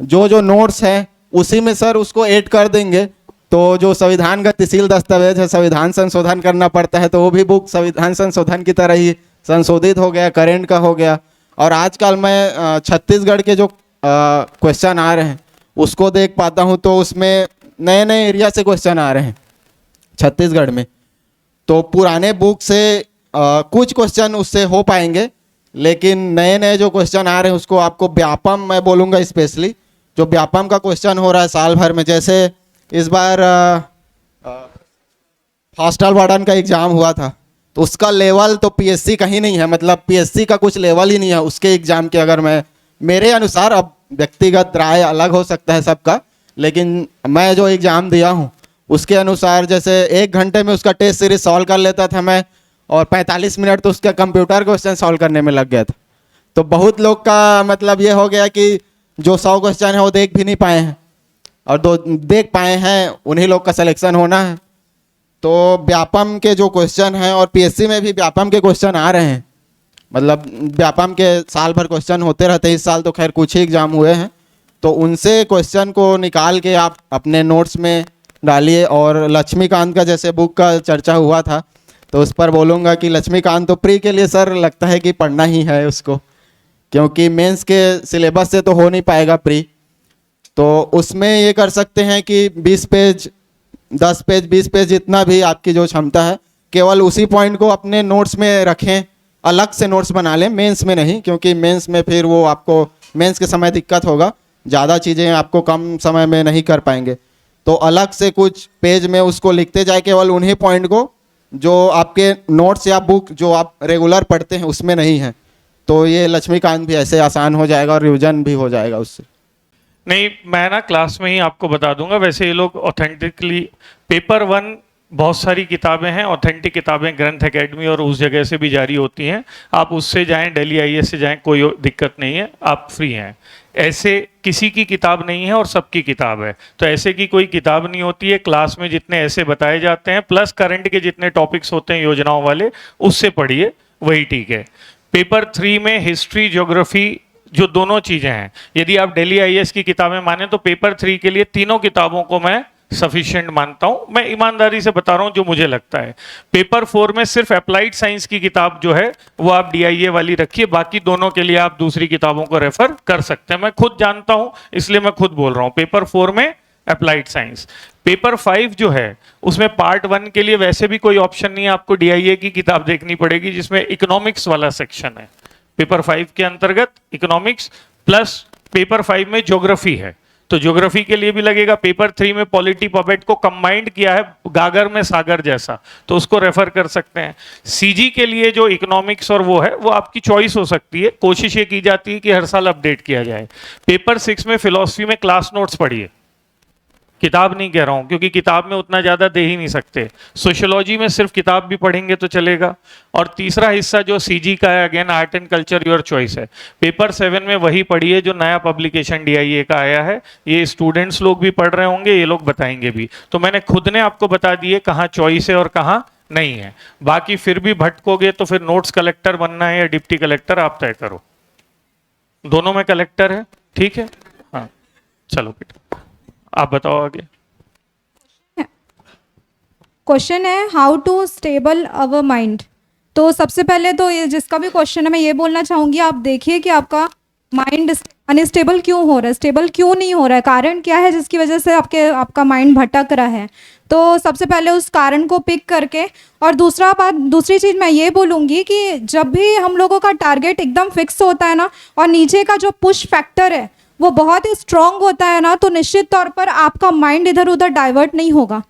जो नोट्स हैं उसी में सर उसको ऐड कर देंगे। तो जो संविधान गतिशील दस्तावेज है, संविधान संशोधन करना पड़ता है, तो वो भी बुक संविधान संशोधन की तरह ही संशोधित हो गया, करेंट का हो गया। और आजकल मैं छत्तीसगढ़ के जो क्वेश्चन आ रहे हैं उसको देख पाता हूँ, तो उसमें नए नए एरिया से क्वेश्चन आ रहे हैं छत्तीसगढ़ में। तो पुराने बुक से कुछ क्वेश्चन उससे हो पाएंगे, लेकिन नए नए जो क्वेश्चन आ रहे हैं उसको आपको व्यापम मैं बोलूँगा, स्पेशली जो व्यापम का क्वेश्चन हो रहा है साल भर में। जैसे इस बार हॉस्टल वार्डन का एग्ज़ाम हुआ था, तो उसका लेवल तो पीएससी का ही नहीं है, मतलब पीएससी का कुछ लेवल ही नहीं है उसके एग्ज़ाम के। अगर मैं मेरे अनुसार, अब व्यक्तिगत राय अलग हो सकता है सबका, लेकिन मैं जो एग्ज़ाम दिया हूँ उसके अनुसार जैसे 1 घंटे में उसका टेस्ट सीरीज सॉल्व कर लेता था मैं, और 45 मिनट तो उसका कंप्यूटर क्वेश्चन सॉल्व करने में लग गया था। तो बहुत लोग का मतलब ये हो गया कि जो 100 क्वेश्चन है वो देख भी नहीं पाए हैं, और जो देख पाए हैं उन्हीं लोग का सिलेक्शन होना है। तो व्यापम के जो क्वेश्चन हैं, और पीएससी में भी व्यापम के क्वेश्चन आ रहे हैं, मतलब व्यापम के साल भर क्वेश्चन होते रहते हैं। इस साल तो खैर कुछ ही एग्ज़ाम हुए हैं, तो उनसे क्वेश्चन को निकाल के आप अपने नोट्स में डालिए। और लक्ष्मीकांत का जैसे बुक का चर्चा हुआ था, तो उस पर बोलूँगा कि लक्ष्मीकांत तो प्री के लिए सर लगता है कि पढ़ना ही है उसको, क्योंकि मेंस के सिलेबस से तो हो नहीं पाएगा प्री। तो उसमें ये कर सकते हैं कि 20 पेज, 10 पेज, 20 पेज, जितना भी आपकी जो क्षमता है, केवल उसी पॉइंट को अपने नोट्स में रखें, अलग से नोट्स बना लें, मेंस में नहीं, क्योंकि मेंस में फिर वो आपको मेंस के समय दिक्कत होगा, ज़्यादा चीज़ें आपको कम समय में नहीं कर पाएंगे। तो अलग से कुछ पेज में उसको लिखते जाए, केवल उन्हीं पॉइंट को जो आपके नोट्स या बुक जो आप रेगुलर पढ़ते हैं उसमें नहीं है। तो ये लक्ष्मीकांत भी ऐसे आसान हो जाएगा और रिविजन भी हो जाएगा उससे। नहीं, मैं ना क्लास में ही आपको बता दूंगा। वैसे ये लोग ऑथेंटिकली पेपर 1 बहुत सारी किताबें हैं, ऑथेंटिक किताबें ग्रंथ एकेडमी और उस जगह से भी जारी होती हैं। आप उससे जाएं, दिल्ली आईएएस से जाएं, कोई दिक्कत नहीं है, आप फ्री हैं। ऐसे किसी की किताब नहीं है और सबकी किताब है, तो ऐसे की कोई किताब नहीं होती है। क्लास में जितने ऐसे बताए जाते हैं प्लस करंट के जितने टॉपिक्स होते हैं योजनाओं वाले, उससे पढ़िए, वही ठीक है। पेपर 3 में हिस्ट्री, ज्योग्राफी, जो दोनों चीज़ें हैं, यदि आप दिल्ली आईएएस की किताबें माने तो पेपर 3 के लिए तीनों किताबों को मैं सफिशिएंट मानता हूं। मैं ईमानदारी से बता रहा हूं जो मुझे लगता है। पेपर 4 में सिर्फ अप्लाइड साइंस की किताब जो है वो आप डीआईए वाली रखिए, बाकी दोनों के लिए आप दूसरी किताबों को रेफर कर सकते हैं। मैं खुद जानता हूं, इसलिए मैं खुद बोल रहा हूं। पेपर 4 में अप्लाइड साइंस। पेपर 5 जो है उसमें पार्ट 1 के लिए वैसे भी कोई ऑप्शन नहीं है, आपको डीआईए की किताब देखनी पड़ेगी जिसमें इकोनॉमिक्स वाला सेक्शन है। पेपर 5 के अंतर्गत इकोनॉमिक्स प्लस पेपर 5 में ज्योग्राफी है, तो ज्योग्राफी के लिए भी लगेगा। पेपर 3 में पॉलिटी पॉपेट को कंबाइंड किया है गागर में सागर जैसा, तो उसको रेफर कर सकते हैं। सीजी के लिए जो इकोनॉमिक्स और वो है वो आपकी चॉइस हो सकती है, कोशिश ये की जाती है कि हर साल अपडेट किया जाए। पेपर 6 में फिलॉसफी में क्लास नोट्स पढ़िए, किताब नहीं कह रहा हूं क्योंकि किताब में उतना ज्यादा दे ही नहीं सकते। सोशियोलॉजी में सिर्फ किताब भी पढ़ेंगे तो चलेगा। और तीसरा हिस्सा जो सीजी का है, again art and culture your choice है। पेपर 7 में वही पढ़िए जो नया पब्लिकेशन डीआईए का आया है, ये स्टूडेंट्स लोग भी पढ़ रहे होंगे, ये लोग बताएंगे भी। तो मैंने खुद ने आपको बता दिए कहाँ चॉइस है और कहाँ नहीं है। बाकी फिर भी भटकोगे तो फिर नोट्स कलेक्टर बनना है या डिप्टी कलेक्टर, आप तय करो। दोनों में कलेक्टर है, ठीक है। हाँ चलो बेटा आप बताओ आगे। क्वेश्चन है how to stable our mind. तो सबसे पहले तो ये जिसका भी क्वेश्चन है मैं ये बोलना चाहूँगी, आप देखिए कि आपका माइंड अनस्टेबल क्यों हो रहा है, स्टेबल क्यों नहीं हो रहा है, कारण क्या है जिसकी वजह से आपका माइंड भटक रहा है। तो सबसे पहले उस कारण को पिक करके, और दूसरी चीज़ मैं ये बोलूँगी कि जब भी हम लोगों का टारगेट एकदम फिक्स होता है ना, और नीचे का जो पुश फैक्टर है वो बहुत ही स्ट्रांग होता है ना, तो निश्चित तौर पर आपका माइंड इधर उधर डाइवर्ट नहीं होगा।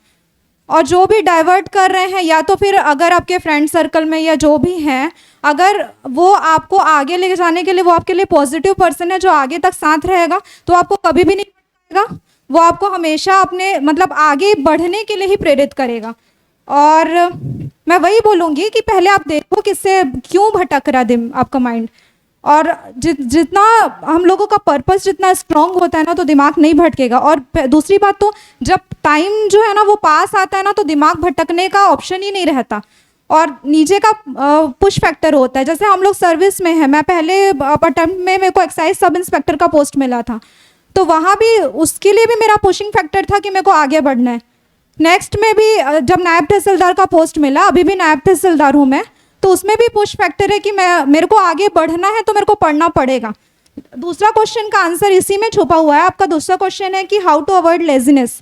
और जो भी डाइवर्ट कर रहे हैं, या तो फिर अगर आपके फ्रेंड सर्कल में या जो भी हैं, अगर वो आपको आगे ले जाने के लिए, वो आपके लिए पॉजिटिव पर्सन है जो आगे तक साथ रहेगा, तो आपको कभी भी नहीं भटकाएगा। वो आपको हमेशा अपने मतलब आगे बढ़ने के लिए ही प्रेरित करेगा। और मैं वही बोलूँगी कि पहले आप देखो किससे क्यों भटक रहा है आपका माइंड। और जितना हम लोगों का पर्पस जितना स्ट्रांग होता है ना, तो दिमाग नहीं भटकेगा। और दूसरी बात, तो जब टाइम जो है ना वो पास आता है ना, तो दिमाग भटकने का ऑप्शन ही नहीं रहता। और नीचे का पुश फैक्टर होता है। जैसे हम लोग सर्विस में हैं, मैं पहले अटेम्प्ट में मेरे को एक्साइज सब इंस्पेक्टर का पोस्ट मिला था, तो वहाँ भी उसके लिए भी मेरा पुशिंग फैक्टर था कि मेरे को आगे बढ़ना है। नेक्स्ट में भी जब नायब तहसीलदार का पोस्ट मिला, अभी भी नायब तहसीलदार हूँ मैं, तो उसमें भी पुश फैक्टर है कि मेरे को आगे बढ़ना है तो मेरे को पढ़ना पड़ेगा। दूसरा क्वेश्चन का आंसर इसी में छुपा हुआ है। आपका दूसरा क्वेश्चन है कि हाउ टू अवॉइड लेजीनेस।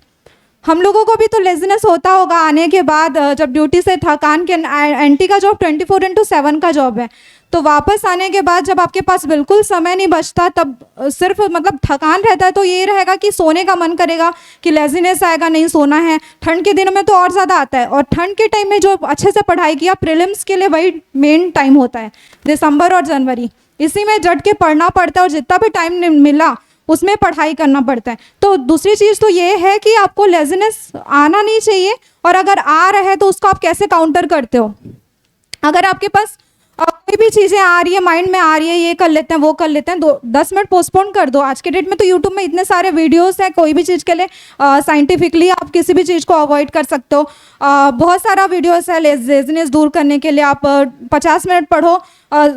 हम लोगों को भी तो लेजीनेस होता होगा आने के बाद, जब ड्यूटी से थकान के, एंटी का जॉब 24/7 का जॉब है, तो वापस आने के बाद जब आपके पास बिल्कुल समय नहीं बचता, तब सिर्फ मतलब थकान रहता है, तो ये रहेगा कि सोने का मन करेगा, कि लेजीनेस आएगा, नहीं सोना है। ठंड के दिनों में तो और ज़्यादा आता है। और ठंड के टाइम में जो अच्छे से पढ़ाई किया, प्रीलिम्स के लिए वही मेन टाइम होता है, दिसंबर और जनवरी। इसी में जट के पढ़ना पड़ता है, और जितना भी टाइम मिला उसमें पढ़ाई करना पड़ता है। तो दूसरी चीज़ तो ये है कि आपको लेजीनेस आना नहीं चाहिए, और अगर आ रहा है तो उसको आप कैसे काउंटर करते हो। अगर आपके पास कोई भी चीज़ें आ रही है, माइंड में आ रही है, ये कर लेते हैं वो कर लेते हैं, 10 मिनट पोस्टपोन कर दो। आज के डेट में तो यूट्यूब में इतने सारे वीडियोस हैं, कोई भी चीज़ के लिए साइंटिफिकली आप किसी भी चीज़ को अवॉइड कर सकते हो। बहुत सारा वीडियोस है लेजीनेस दूर करने के लिए। आप 50 मिनट पढ़ो,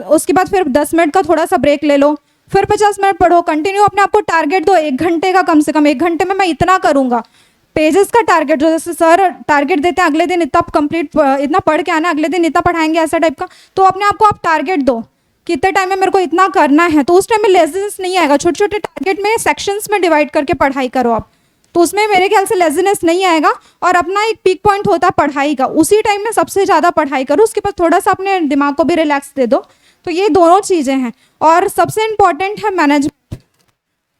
उसके बाद फिर 10 मिनट का थोड़ा सा ब्रेक ले लो, फिर 50 मिनट पढ़ो, कंटिन्यू अपने आप को टारगेट दो 1 घंटे का, कम से कम 1 घंटे में मैं इतना करूँगा। पेजेस का टारगेट, जो जैसे सर टारगेट देते हैं अगले दिन इतना कंप्लीट, इतना पढ़ के आना, अगले दिन इतना पढ़ाएंगे, ऐसा टाइप का, तो अपने आप को आप टारगेट दो कि इतने टाइम में मेरे को इतना करना है। तो उस टाइम में लेजीनेस नहीं आएगा। छोटे छोटे टारगेट में सेक्शंस में डिवाइड करके पढ़ाई करो आप, तो उसमें मेरे ख्याल से लेजीनेस नहीं आएगा। और अपना एक पीक पॉइंट होता है पढ़ाई का, उसी टाइम में सबसे ज़्यादा पढ़ाई करो, उसके बाद थोड़ा सा अपने दिमाग को भी रिलैक्स दे दो। तो ये दोनों चीज़ें हैं। और सबसे इम्पॉर्टेंट है मैनेजमेंट।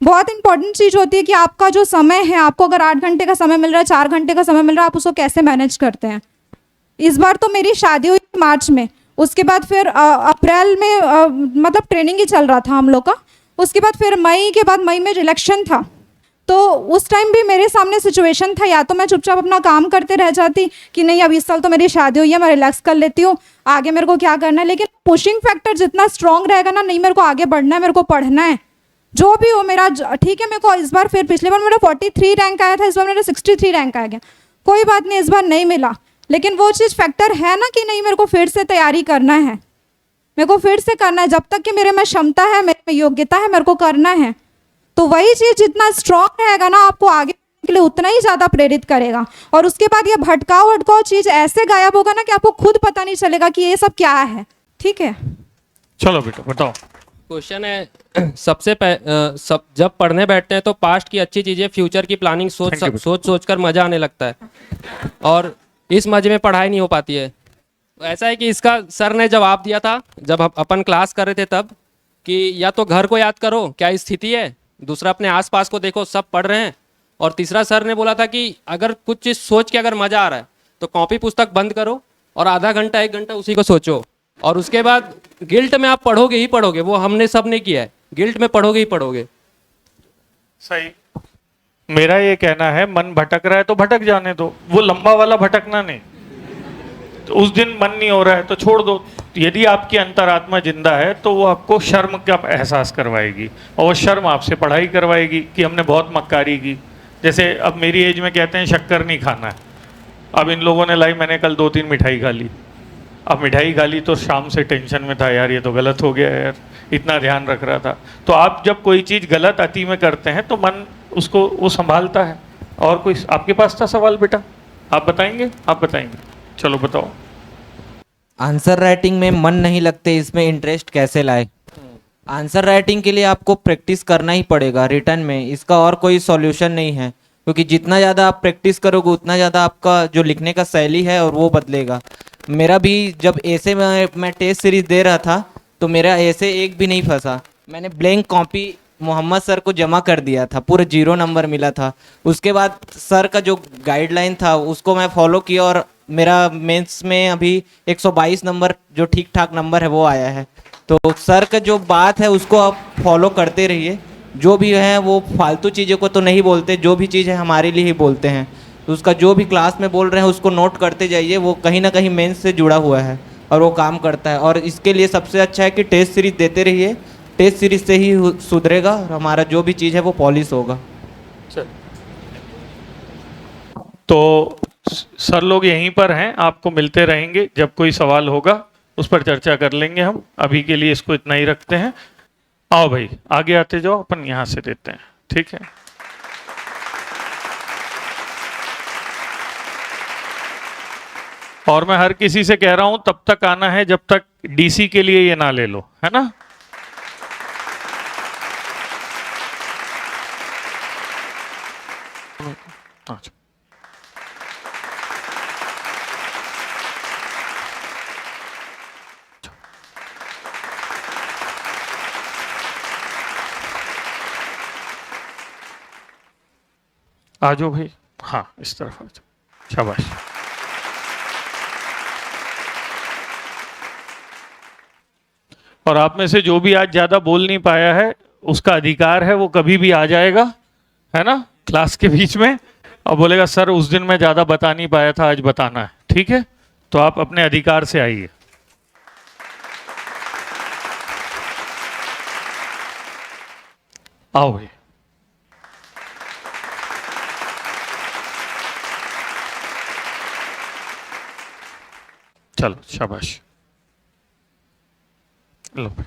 बहुत इंपॉर्टेंट चीज़ होती है कि आपका जो समय है, आपको अगर 8 घंटे का समय मिल रहा है, 4 घंटे का समय मिल रहा है, आप उसको कैसे मैनेज करते हैं। इस बार तो मेरी शादी हुई मार्च में, उसके बाद फिर अप्रैल में मतलब ट्रेनिंग ही चल रहा था हम लोग का, उसके बाद फिर मई में इलेक्शन था। तो उस टाइम भी मेरे सामने सिचुएशन था, या तो मैं चुपचाप अपना काम करते रह जाती कि नहीं अब इस साल तो मेरी शादी हुई है, मैं रिलैक्स कर लेती हूँ, आगे मेरे को क्या करना है। लेकिन पुशिंग फैक्टर जितना स्ट्रांग रहेगा ना, नहीं मेरे को आगे बढ़ना है, मेरे को पढ़ना है, जो भी हो मेरा, ठीक है। मेरे को इस बार फिर, पिछले बार मेरा 43 रैंक आया था, इस बार मेरा 63 रैंक आ गया, कोई बात नहीं, इस बार नहीं मिला, लेकिन वो चीज़ फैक्टर है ना कि नहीं मेरे को फिर से तैयारी करना है, मेरे को फिर से करना है। जब तक कि मेरे में क्षमता है, मेरे में योग्यता है, मेरे को करना है। तो वही चीज़ जितना स्ट्रांग रहेगा ना, आपको आगे के लिए उतना ही ज़्यादा प्रेरित करेगा। और उसके बाद ये भटकाव चीज़ ऐसे गायब होगा ना कि आपको खुद पता नहीं चलेगा कि ये सब क्या है। ठीक है, चलो बेटा बताओ। क्वेश्चन है सब जब पढ़ने बैठते हैं तो पास्ट की अच्छी चीज़ें, फ्यूचर की प्लानिंग सोच कर मज़ा आने लगता है, और इस मज़े में पढ़ाई नहीं हो पाती है। तो ऐसा है कि इसका सर ने जवाब दिया था जब अपन क्लास कर रहे थे तब, कि या तो घर को याद करो क्या स्थिति है, दूसरा अपने आसपास को देखो सब पढ़ रहे हैं, और तीसरा सर ने बोला था कि अगर कुछ चीज़ सोच के अगर मज़ा आ रहा है तो कॉपी पुस्तक बंद करो और आधा घंटा 1 घंटा उसी को सोचो, और उसके बाद गिल्ट में आप पढ़ोगे ही पढ़ोगे, वो हमने सब ने किया है, गिल्ट में पढ़ोगे ही पढ़ोगे। सही। मेरा ये कहना है मन भटक रहा है तो भटक जाने दो, वो लंबा वाला भटकना नहीं। तो उस दिन मन नहीं हो रहा है तो छोड़ दो। यदि आपकी अंतरात्मा जिंदा है तो वो आपको शर्म का एहसास करवाएगी, और वो शर्म आपसे पढ़ाई करवाएगी कि हमने बहुत मक्कारी की। जैसे अब मेरी एज में कहते हैं शक्कर नहीं खाना है, अब इन लोगों ने लाई, मैंने कल 2-3 मिठाई खा ली। अब मिठाई खा ली तो शाम से टेंशन में था, यार ये तो गलत हो गया यार, इतना ध्यान रख रहा था। तो आप जब कोई चीज़ गलत अति में करते हैं तो मन उसको वो संभालता है। और कोई आपके पास था सवाल बेटा, आप बताएंगे? आप बताएंगे, चलो बताओ। आंसर राइटिंग में मन नहीं लगते, इसमें इंटरेस्ट कैसे लाए? आंसर राइटिंग के लिए आपको प्रैक्टिस करना ही पड़ेगा रिटर्न में, इसका और कोई सॉल्यूशन नहीं है, क्योंकि जितना ज़्यादा आप प्रैक्टिस करोगे उतना ज़्यादा आपका जो लिखने का शैली है और वो बदलेगा। मेरा भी जब ऐसे में मैं टेस्ट सीरीज दे रहा था तो मेरा ऐसे एक भी नहीं फंसा। मैंने ब्लैंक कॉपी मोहम्मद सर को जमा कर दिया था, पूरा 0 नंबर मिला था। उसके बाद सर का जो गाइडलाइन था उसको मैं फॉलो किया और मेरा मेंस में अभी 122 नंबर जो ठीक ठाक नंबर है वो आया है। तो सर का जो बात है उसको आप फॉलो करते रहिए, जो भी है वो फालतू चीज़ों को तो नहीं बोलते, जो भी चीज़ है हमारे लिए ही बोलते हैं। तो उसका जो भी क्लास में बोल रहे हैं उसको नोट करते जाइए, वो कहीं ना कहीं मेंस से जुड़ा हुआ है और वो काम करता है। और इसके लिए सबसे अच्छा है कि टेस्ट सीरीज देते रहिए, टेस्ट सीरीज से ही सुधरेगा और हमारा जो भी चीज़ है वो पॉलिश होगा। तो सर लोग यहीं पर हैं, आपको मिलते रहेंगे, जब कोई सवाल होगा उस पर चर्चा कर लेंगे हम। अभी के लिए इसको इतना ही रखते हैं। आओ भाई आगे आते जाओ, अपन यहाँ से देते हैं, ठीक है। और मैं हर किसी से कह रहा हूं तब तक आना है जब तक डीसी के लिए ये ना ले लो, है ना। अच्छा। आ जाओ भाई, हाँ इस तरफ आ जाओ, शाबाश। और आप में से जो भी आज ज़्यादा बोल नहीं पाया है उसका अधिकार है, वो कभी भी आ जाएगा, है ना, क्लास के बीच में, और बोलेगा सर उस दिन मैं ज़्यादा बता नहीं पाया था, आज बताना है, ठीक है। तो आप अपने अधिकार से आइए। आओ भाई। चलो शाबाश, लो भाई।